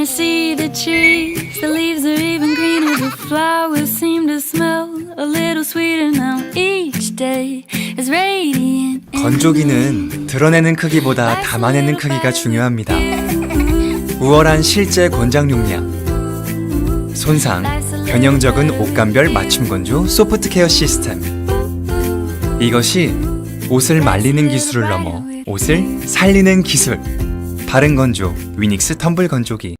see the trees, the leaves are even greener, the flowers seem to smell a little sweeter now. Each day is radiant. 건조기는 드러내는 크기보다 담아내는 크기가 중요합니다. 우월한 실제 권장 용량, 손상, 변형 적은 옷감별 맞춤 건조 소프트 케어 시스템. 이것이 옷을 말리는 기술을 넘어 옷을 살리는 기술. 바른 건조 위닉스 텀블 건조기.